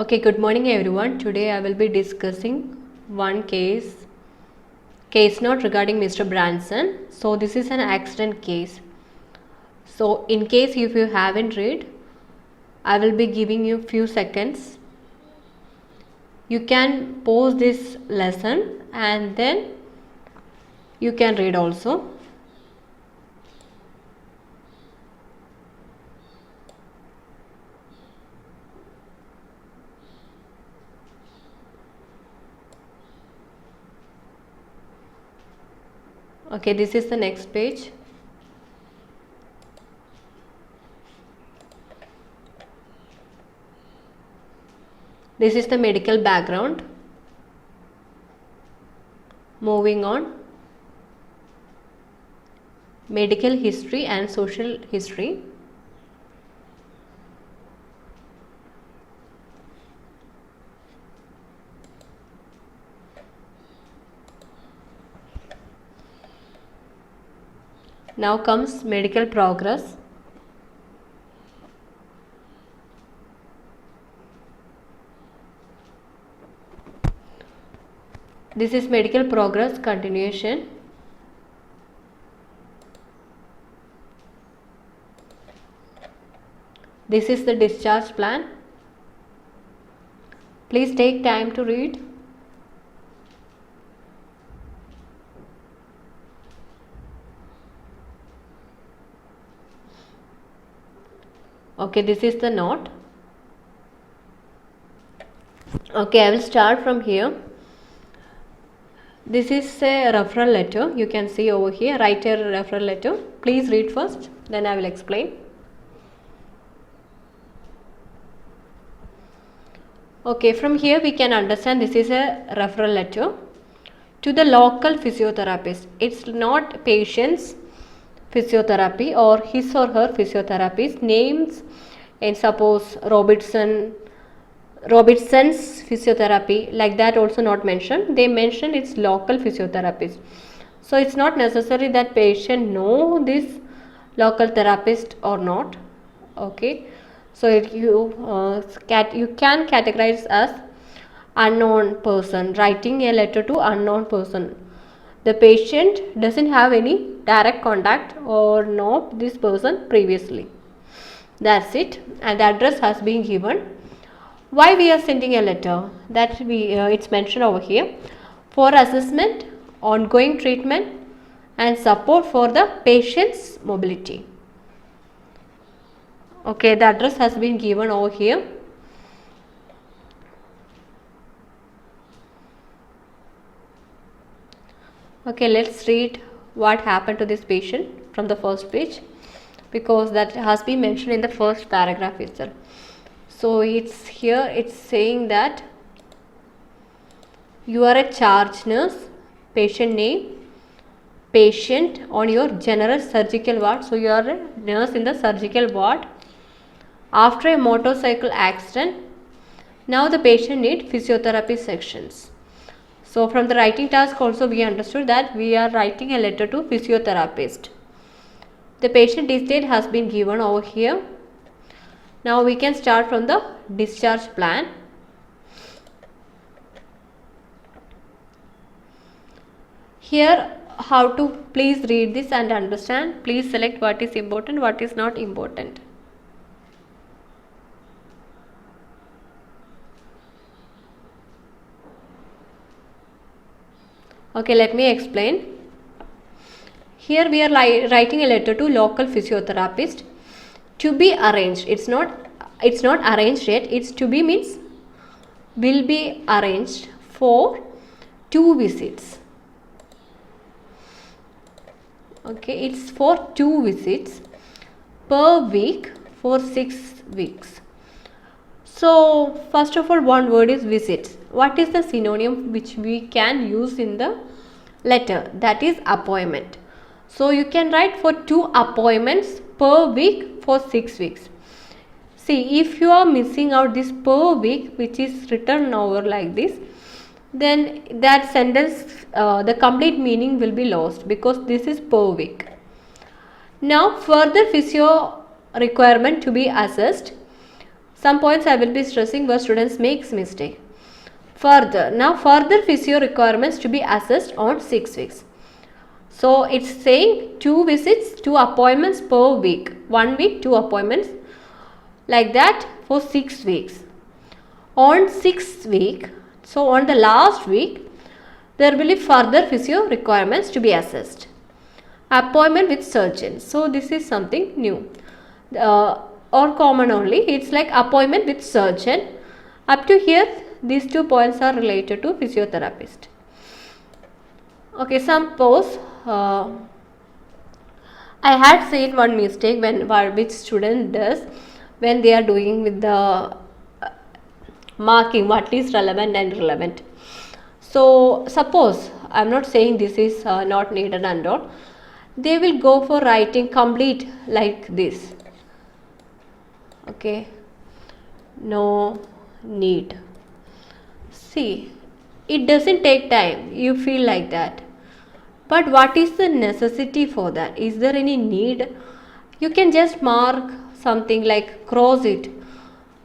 Okay, good morning everyone. Today I will be discussing one case note regarding Mr. Branson. So this is an accident case. So in case if you haven't read, I will be giving you few seconds. You can pause this lesson and then you can read also. Okay, this is the next page. This is the medical background. Moving on. Medical history and social history. Now comes medical progress. This is medical progress continuation. This is the discharge plan. Please take time to read. Okay, this is the note. Okay, I will start from here. This is a referral letter. You can see over here, write a referral letter. Please read first, then I will explain. Okay, from here we can understand this is a referral letter to the local physiotherapist. It's not patient's physiotherapy or his or her physiotherapist names, and suppose Robertson's physiotherapy, like that also not mentioned. They mention it's local physiotherapist. So it's not necessary that patient know this local therapist or not. Okay, so you can categorize as unknown person, writing a letter to unknown person. The patient doesn't have any direct contact or know this person previously. That's it, and the address has been given. Why we are sending a letter? That it's mentioned over here. For assessment, ongoing treatment, and support for the patient's mobility. Okay, the address has been given over here. Okay, let's read what happened to this patient from the first page, because that has been mentioned in the first paragraph itself. So it's here, it's saying that you are a charge nurse, patient name, patient on your general surgical ward. So you are a nurse in the surgical ward. After a motorcycle accident, now the patient needs physiotherapy sections. So from the writing task also we understood that we are writing a letter to physiotherapist. The patient detail has been given over here. Now we can start from the discharge plan. Here how to please read this and understand. Please select what is important, what is not important. Okay, let me explain. Here we are writing a letter to local physiotherapist to be arranged. It's not arranged yet. It's to be means will be arranged for 2 visits. Okay, it's for 2 visits per week for 6 weeks. So first of all, one word is visits. What is the synonym which we can use in the letter? That is appointment. So you can write for 2 appointments per week for 6 weeks. See, if you are missing out this per week, which is written over like this, then that sentence, the complete meaning will be lost, because this is per week. Now further physio requirement to be assessed Some points I will be stressing where students makes mistake. Further physio requirements to be assessed on 6 weeks. So it's saying 2 visits, 2 appointments per week. 1 week, 2 appointments, like that for 6 weeks. On 6th week, so on the last week, there will be further physio requirements to be assessed. Appointment with surgeon. So this is something new or common only. It's like appointment with surgeon. Up to here, these 2 points are related to physiotherapist. Okay, suppose I had seen one mistake which student does when they are doing with the marking what is relevant and irrelevant. So suppose, I am not saying this is not needed and all, they will go for writing complete like this. Okay, no need. See, it doesn't take time, you feel like that. But what is the necessity for that? Is there any need? You can just mark something like cross it,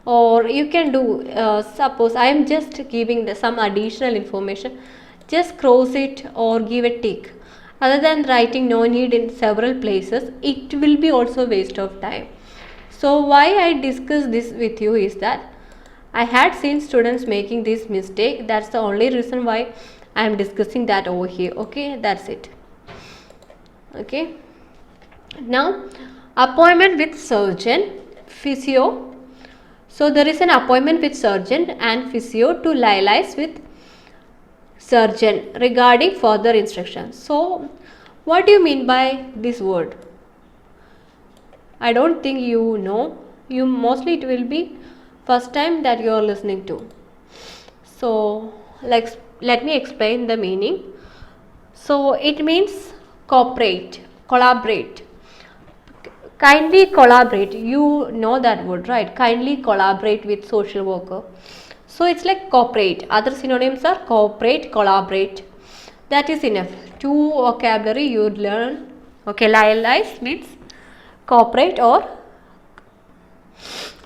or you can do, suppose I am just giving some additional information, just cross it or give a tick. Other than writing no need in several places, it will be also waste of time. So why I discuss this with you is that I had seen students making this mistake. That's the only reason why I am discussing that over here. Okay, that's it. Okay, now appointment with surgeon, physio. So there is an appointment with surgeon and physio to liaise with surgeon regarding further instructions. So what do you mean by this word? I don't think you know. You mostly, it will be first time that you are listening to. So let me explain the meaning. So it means cooperate, collaborate. Kindly collaborate. You know that word, right? Kindly collaborate with social worker. So it's like cooperate. Other synonyms are cooperate, collaborate. That is enough. 2 vocabulary you learn. Okay, liaise means cooperate or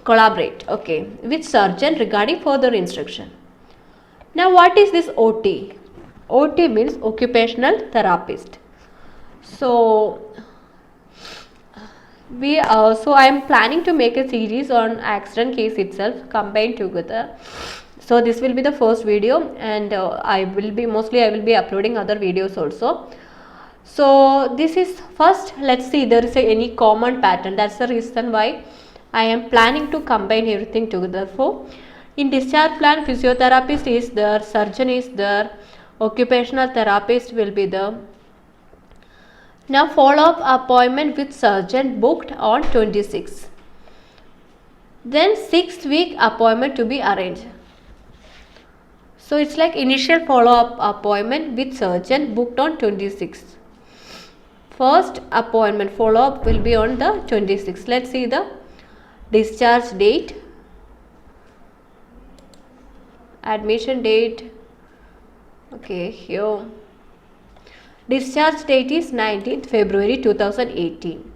collaborate. Okay, with surgeon regarding further instruction. Now what is this OT? OT means occupational therapist. So I am planning to make a series on accident case itself combined together. So this will be the first video, and I will be uploading other videos also. So this is first, let's see there is any common pattern. That's the reason why I am planning to combine everything together. For in discharge plan, physiotherapist is there, surgeon is there, occupational therapist will be there. Now follow-up appointment with surgeon booked on 26. Then 6th week appointment to be arranged. So it's like initial follow-up appointment with surgeon booked on 26th. First appointment follow-up will be on the 26th. Let's see the discharge date, admission date. Okay, here discharge date is 19th February 2018.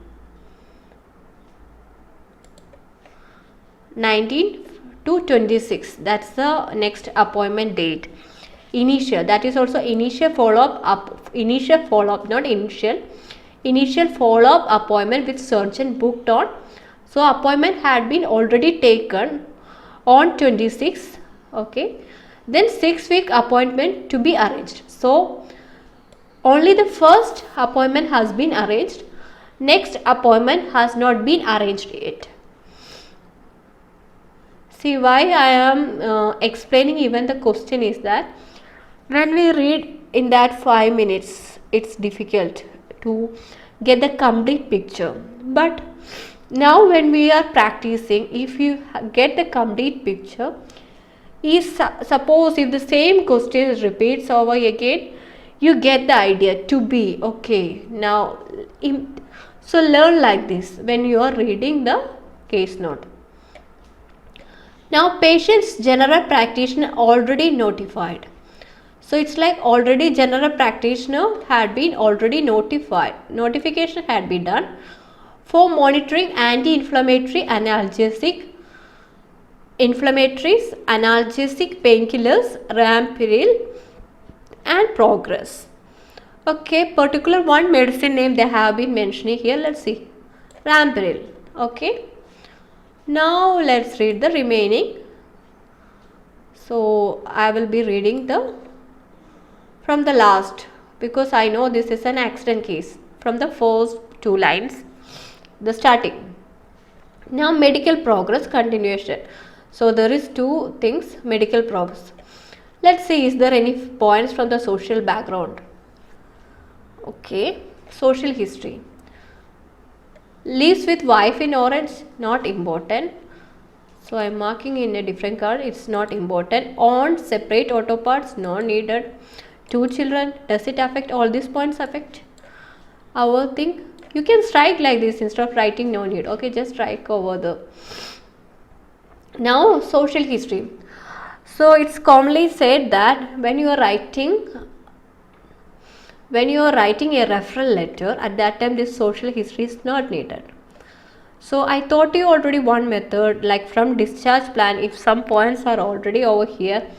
19 to 26, that's the next appointment date. Initial, that is also initial follow-up initial follow-up appointment with surgeon booked on. So appointment had been already taken on 26th. Okay, then 6 week appointment to be arranged. So only the first appointment has been arranged, next appointment has not been arranged yet. See why I am explaining even the question is that when we read in that 5 minutes, it's difficult to get the complete picture. But now when we are practicing, if you get the complete picture, suppose if the same question repeats over again, you get the idea to be okay. Now so learn like this when you are reading the case note. Now patient's general practitioner already notified. So it's like already general practitioner had been already notified. Notification had been done for monitoring anti-inflammatory analgesic inflammatories, analgesic, painkillers, Rampiril and progress. Okay, particular one medicine name they have been mentioning here. Let's see. Rampiril. Okay. Now let's read the remaining. So I will be reading the from the last, because I know this is an accident case, from the first two lines, the starting. Now medical progress continuation. So there is two things, medical progress. Let's see, is there any points from the social background? Okay, social history. Lives with wife in orange, not important. So I am marking in a different card, it's not important. On separate auto parts, not needed. Two children, does it affect? All these points affect our thing. You can strike like this instead of writing no need. Okay, just strike over the. Now social history. So it's commonly said that when you are writing a referral letter, at that time this social history is not needed. So I taught you already one method, like from discharge plan, if some points are already over here,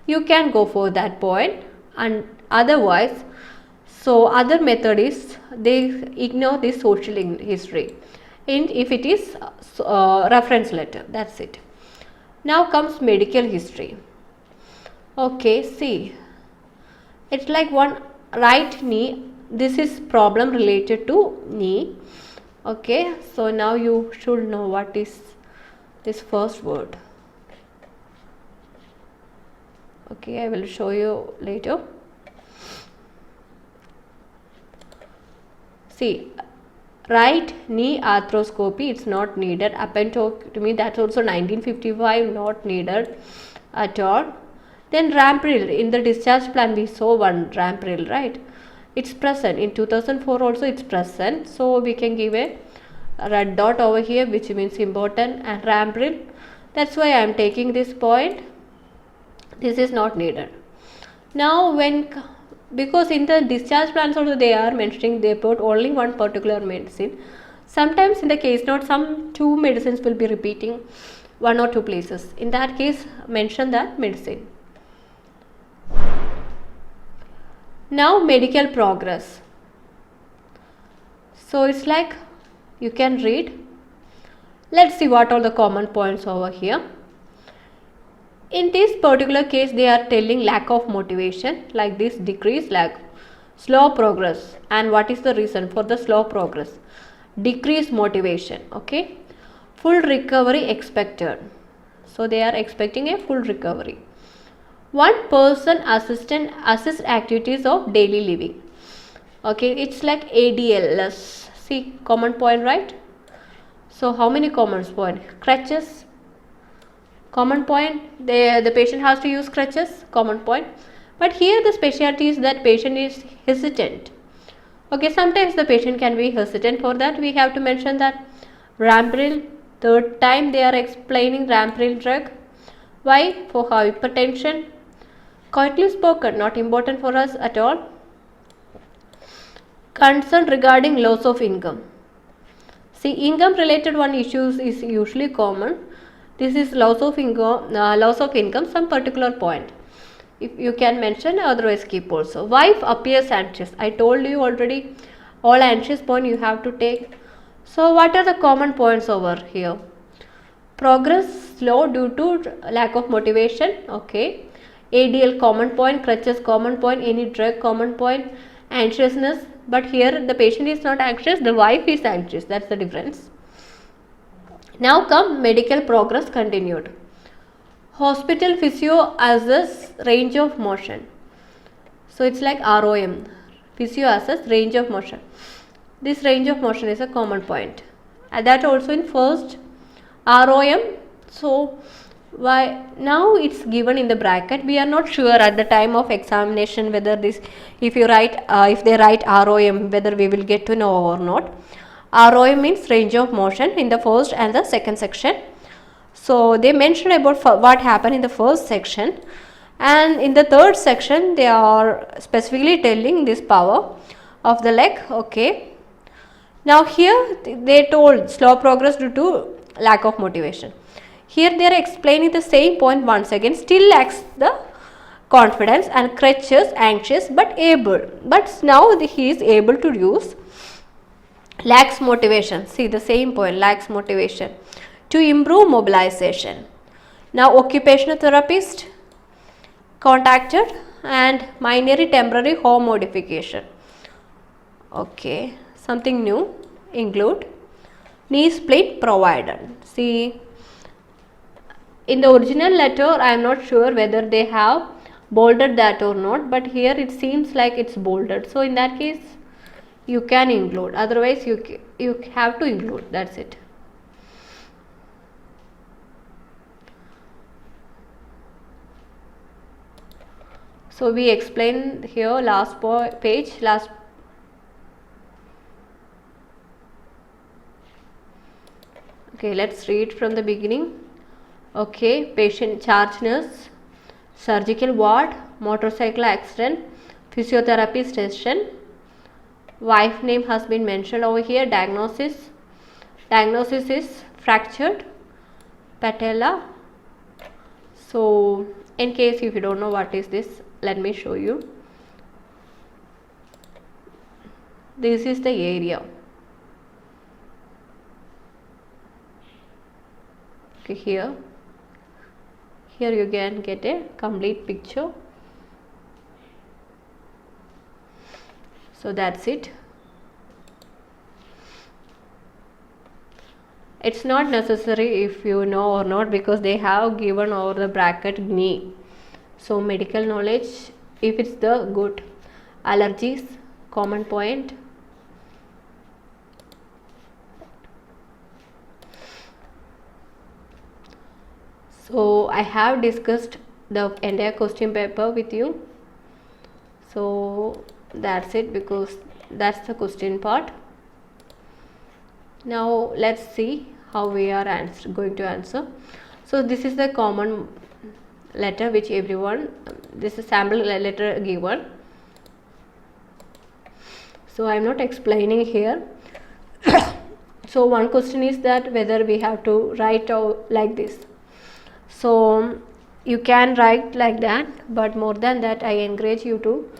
you can go for that point, and otherwise, so other method is they ignore this social history, and if it is reference letter, that's it. Now comes medical history. Okay, see, it's like one right knee, this is problem related to knee. Okay, so now you should know what is this first word. Okay, I will show you later. See, right knee arthroscopy, it's not needed. Appendectomy, that's also 1955, not needed at all. Then Rampiril, in the discharge plan we saw one Rampiril, right? It's present in 2004 also, it's present, so we can give a red dot over here, which means important, and Rampiril, that's why I am taking this point. This is not needed. Now because in the discharge plans also they are mentioning, they put only one particular medicine. Sometimes in the case note some two medicines will be repeating one or two places. In that case, mention that medicine. Now medical progress. So it's like you can read. Let's see what are the common points over here. In this particular case, they are telling lack of motivation, like this decrease, like slow progress. And what is the reason for the slow progress? Decreased motivation. Okay, full recovery expected. So they are expecting a full recovery. One person assist activities of daily living. Okay, it's like ADLS. See, common point, right? So how many common points? Crutches, common point. The patient has to use crutches, common point. But here the specialty is that patient is hesitant. Okay, sometimes the patient can be hesitant. For that we have to mention that Rampiril. Third time they are explaining Rampiril drug. Why? For hypertension. Quietly spoken, not important for us at all. Concern regarding loss of income. See, income related one issues is usually common. This is loss of income, some particular point. If you can mention, otherwise keep also. Wife appears anxious. I told you already, all anxious point you have to take. So what are the common points over here? Progress slow due to lack of motivation. Okay. ADL common point, crutches common point, any drug common point, anxiousness. But here the patient is not anxious, the wife is anxious. That's the difference. Now come medical progress continued. Hospital physio assess range of motion. So it's like ROM. Physio assess range of motion. This range of motion is a common point. And that also in first ROM. So why now it's given in the bracket. We are not sure at the time of examination whether this, if they write ROM, whether we will get to know or not. ROM means range of motion in the first and the second section. So they mentioned about what happened in the first section, and in the third section they are specifically telling this power of the leg. Okay. Now here they told slow progress due to lack of motivation. Here they are explaining the same point once again. Still lacks the confidence and crutches, anxious but able. But now he is able to use. Lacks motivation. See the same point, lacks motivation to improve mobilization. Now occupational therapist contacted and minor temporary home modification. Okay, something new. Include knee split provided. See, in the original letter I am not sure whether they have bolded that or not, but here it seems like it's bolded. So in that case you can include, otherwise you have to include, that's it. So we explained here last page, okay, let's read from the beginning. Okay, patient charge nurse, surgical ward, motorcycle accident, physiotherapy session. Wife name has been mentioned over here. Diagnosis is fractured patella. So in case if you don't know what is this, let me show you. This is the area. Okay, here you can get a complete picture. So that's it. It's not necessary if you know or not, because they have given over the bracket knee. So medical knowledge, if it's the good. Allergies, common point. So I have discussed the entire question paper with you. So that's it, because that's the question part. Now let's see how we are going to answer. So this is the common letter which everyone, this is sample letter given. So I am not explaining here. So one question is that whether we have to write like this. So you can write like that, but more than that I encourage you to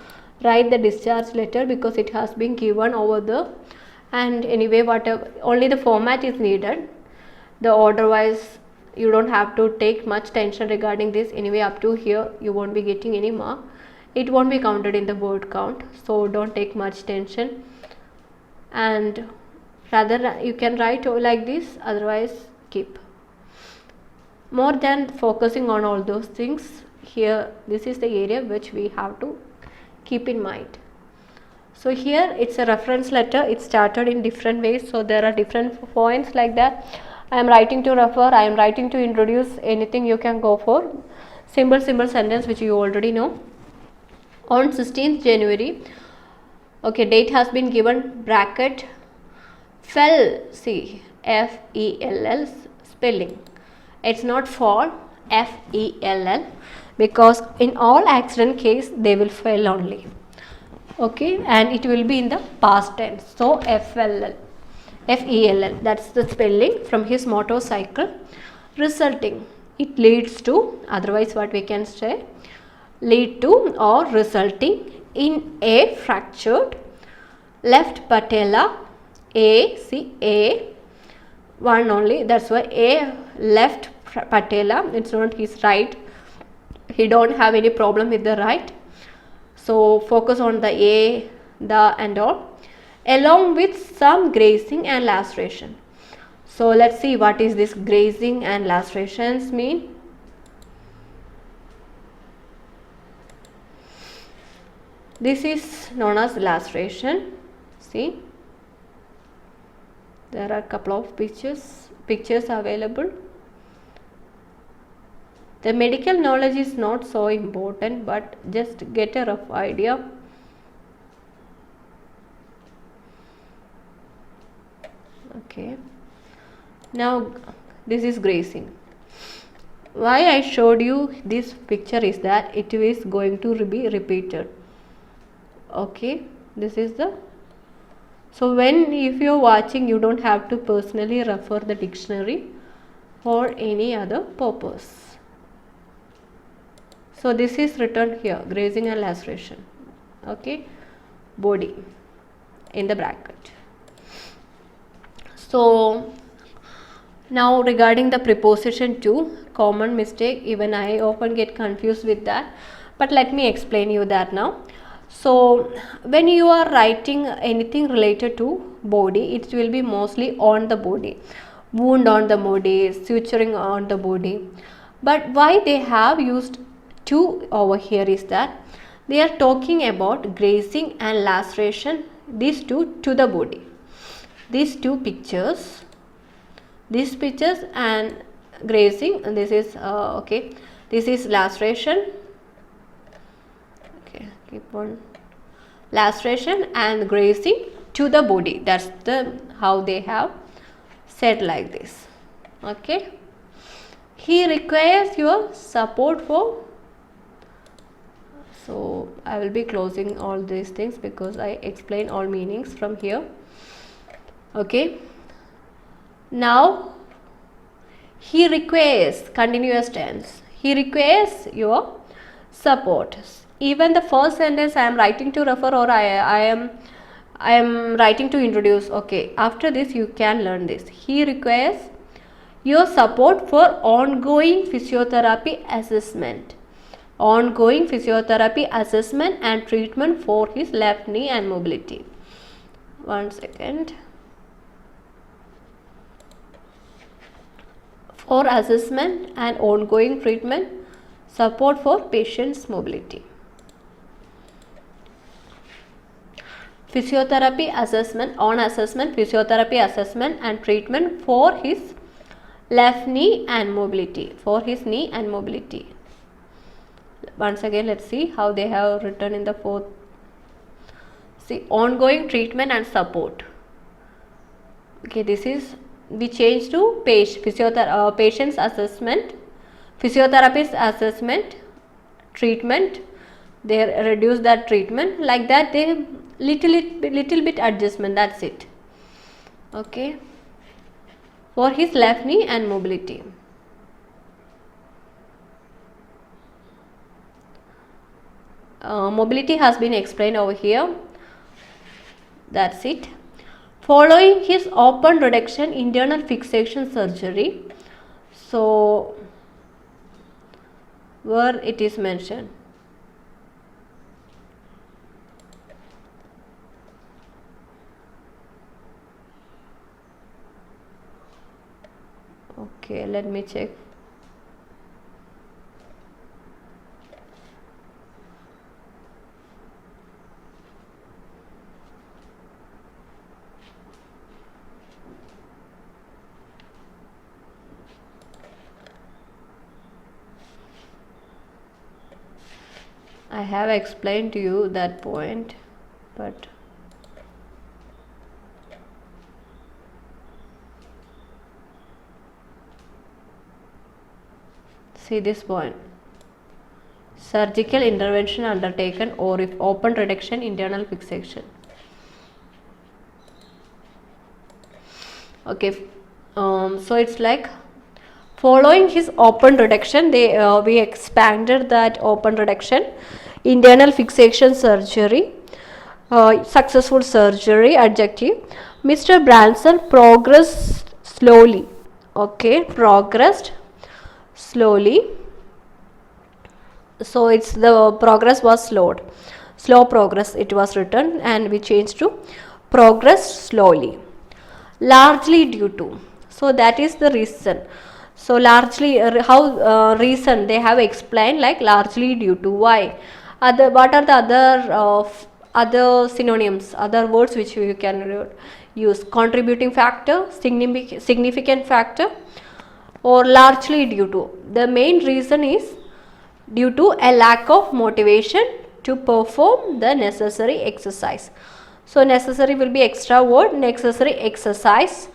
write the discharge letter, because it has been given over the, and anyway whatever, only the format is needed. The order wise you don't have to take much tension regarding this. Anyway, up to here you won't be getting any mark, it won't be counted in the word count, so don't take much tension, and rather you can write like this, otherwise keep. More than focusing on all those things, here this is the area which we have to keep in mind. So here it's a reference letter, it started in different ways, so there are different points like that. I am writing to refer, I am writing to introduce, anything you can go for. Simple sentence which you already know. On 16th January, okay, date has been given, bracket, fell, see, F-E-L-L spelling. It's not fall, F-E-L-L, because in all accident case they will fail only. Okay, and it will be in the past tense. So F-E-L-L, that's the spelling, from his motorcycle. Resulting, it leads to, otherwise what we can say, lead to or resulting in a fractured left patella. One only, that's why A, left patella, it's not his right, he don't have any problem with the right, so focus on the A, the and all, along with some grazing and laceration. So let's see what is this grazing and lacerations mean. This is known as laceration. See, there are a couple of pictures available. The medical knowledge is not so important, but just get a rough idea. Okay, now this is grazing. Why I showed you this picture is that it is going to be repeated. Okay, this is the, so when if you are watching, you don't have to personally refer the dictionary, for any other purpose. So this is written here, grazing and laceration. Okay, body in the bracket. So now regarding the preposition to, common mistake, even I often get confused with that, but let me explain you that now. So when you are writing anything related to body, it will be mostly on the body, wound on the body, suturing on the body. But why they have used to over here is that they are talking about grazing and laceration, these two to the body. These two pictures, these pictures and grazing, and this is okay, this is laceration. Okay, keep on, laceration and grazing to the body. That's the how they have said like this. Okay, he requires your support for. So I will be closing all these things because I explain all meanings from here. Okay, now he requires, continuous tense, he requires your support. Even the first sentence I am writing to refer, or I am writing to introduce. Okay, after this you can learn this. He requires your support for ongoing physiotherapy assessment. Ongoing physiotherapy assessment and treatment for his left knee and mobility. 1 second. For assessment and ongoing treatment, support for patient's mobility. Physiotherapy assessment, on assessment, physiotherapy assessment and treatment for his left knee and mobility. For his knee and mobility. Once again, let's see how they have written in the fourth. See, ongoing treatment and support. Okay, this is, we change to patient's assessment, physiotherapist assessment, treatment. They reduce that treatment, like that they little bit adjustment, that's it. Okay, for his left knee and mobility. Mobility has been explained over here, that's it. Following his open reduction internal fixation surgery, so where it is mentioned, okay, let me check. I have explained to you that point, but see this point, surgical intervention undertaken or if open reduction internal fixation. Okay, so it's like following his open reduction, we expanded that open reduction internal fixation surgery, successful surgery, adjective. Mr. Branson progressed slowly. Okay, progressed slowly. So it's the progress was slowed, slow progress it was written, and we changed to progress slowly. Largely due to, so that is the reason. So largely how reason they have explained, like largely due to. Why? What are the other synonyms, other words which you can use? Contributing factor, significant factor, or largely due to. The main reason is due to a lack of motivation to perform the necessary exercise. So necessary will be extra word, necessary exercises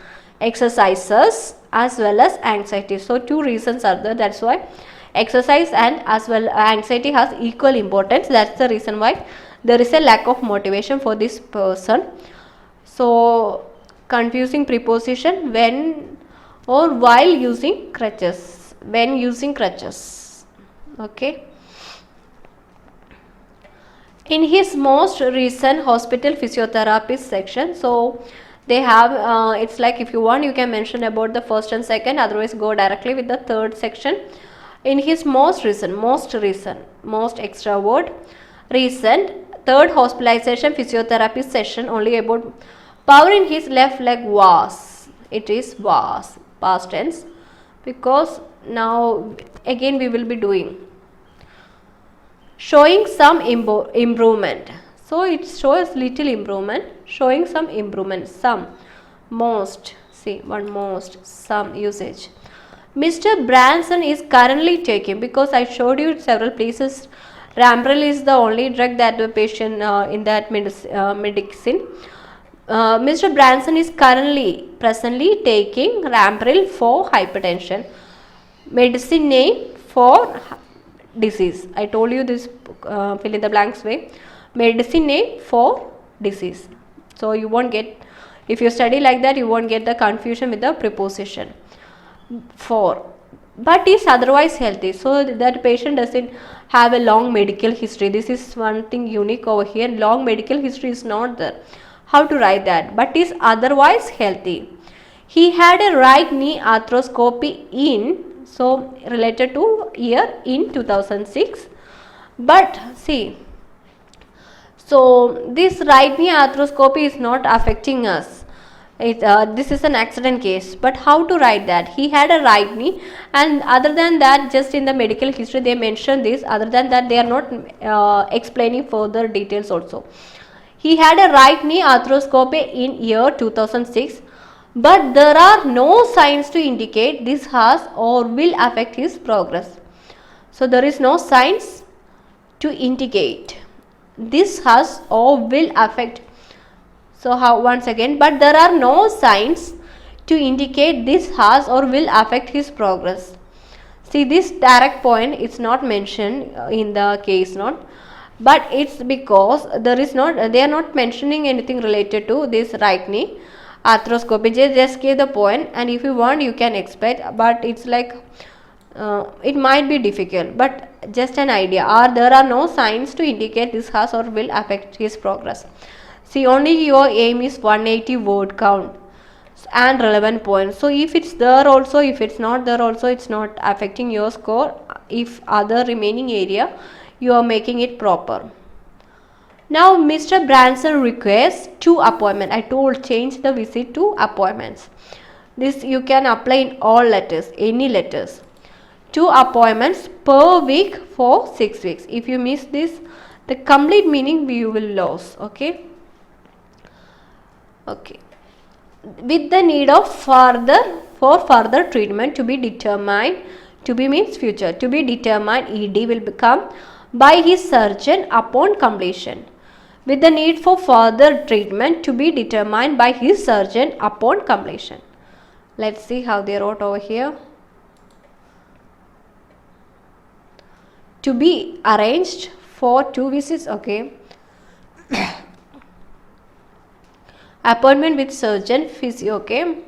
as well as anxiety. So two reasons are there, that's why exercise and as well anxiety has equal importance. That's the reason why there is a lack of motivation for this person. So confusing preposition when or while using crutches, when using crutches. Okay. In his most recent hospital physiotherapist section, so they have it's like if you want you can mention about the first and second, otherwise go directly with the third section. In his most recent, most extra word, recent third hospitalization physiotherapy session, only about power in his left leg was, it is was past tense, because now again we will be doing, showing some improvement. So it shows little improvement, showing some improvement, some, most, see one most, some usage. Mr. Branson is currently taking, because I showed you several places, Rampril is the only drug that the patient in that medicine. Mr. Branson is presently taking Rampril for hypertension. Medicine name for disease. I told you this fill in the blanks way. Medicine name for disease. So you won't get, if you study like that, you won't get the confusion with the preposition. For, but is otherwise healthy, so that patient doesn't have a long medical history. This is one thing unique over here, long medical history is not there. How to write that? But is otherwise healthy. He had a right knee arthroscopy in, so related to year, in 2006. But see, so this right knee arthroscopy is not affecting us. This is an accident case, but how to write that? He had a right knee, and other than that, just in the medical history they mention this, other than that they are not explaining further details also. He had a right knee arthroscopy in year 2006, but there are no signs to indicate this has or will affect his progress. So there is no signs to indicate this has or will affect. So how, once again, but there are no signs to indicate this has or will affect his progress. See, this direct point is not mentioned in the case note, but it's because there is not, they are not mentioning anything related to this right knee arthroscopy. Just give the point, and if you want you can expect, but it's like it might be difficult, but just an idea, or there are no signs to indicate this has or will affect his progress. See, only your aim is 180 word count and relevant points. So if it's there also, if it's not there also, it's not affecting your score. If other remaining area, you are making it proper. Now Mr. Branson requests 2 appointments. I told change the visit to appointments. This you can apply in all letters, any letters. 2 appointments per week for 6 weeks. If you miss this, the complete meaning you will lose. Okay. Okay. With the need of further treatment to be determined, to be means future, to be determined, ED will become by his surgeon upon completion. With the need for further treatment to be determined by his surgeon upon completion. Let's see how they wrote over here. To be arranged for 2 visits. Okay. Appointment with surgeon, physio. Okay.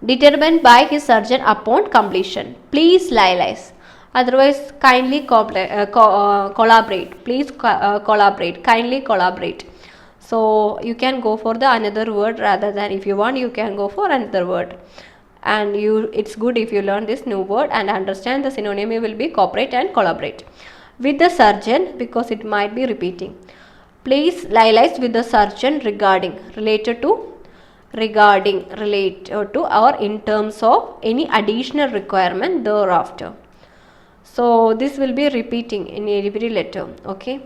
Determined by his surgeon upon completion. Please liaise. Otherwise, kindly collaborate. Please collaborate. Kindly collaborate. So you can go for the another word, rather than, if you want you can go for another word. And it's good if you learn this new word and understand the synonym will be cooperate and collaborate with the surgeon, because it might be repeating. Please liaise with the surgeon regarding, related to, or in terms of any additional requirement thereafter. So this will be repeating in every letter. Okay.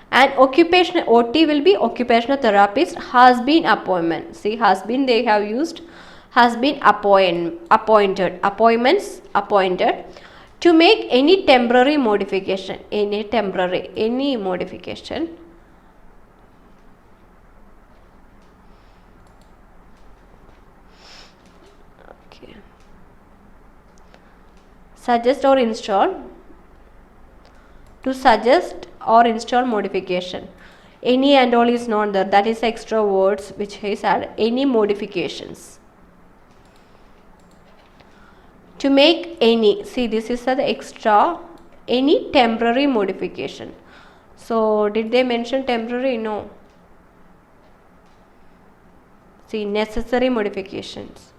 And occupational, OT will be occupational therapist has been appointment. See, has been they have used, has been appointed, appointments appointed to make any temporary modification, any modification. Okay. Suggest or install, to suggest or install modification. Any and all is not there, that is extra words which is add any modifications. To make any, see this is the extra, any temporary modification. So did they mention temporary? No. See, necessary modifications.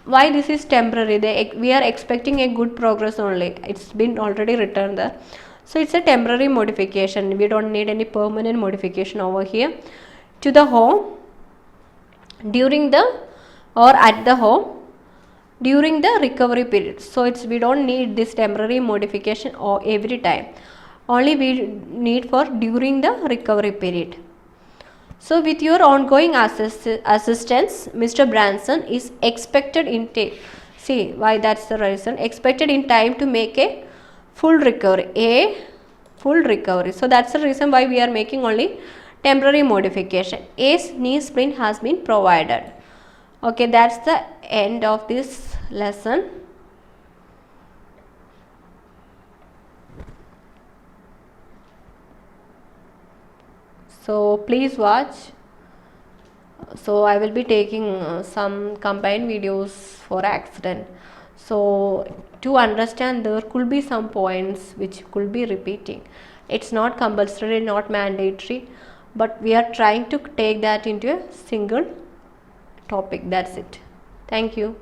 Why this is temporary? We are expecting a good progress only. It's been already written there. So it's a temporary modification. We don't need any permanent modification over here. To the home, during the or at the home, during the recovery period. So it's we don't need this temporary modification or every time. Only we need for during the recovery period. So with your ongoing assistance, Mr. Branson is expected in see why that's the reason, expected in time to make a full recovery, So that's the reason why we are making only temporary modification. A knee splint has been provided. Okay, that's the end of this lesson. So please watch. So I will be taking some combined videos for accident. So to understand, there could be some points which could be repeating. It's not compulsory, not mandatory, but we are trying to take that into a single topic. That's it. Thank you.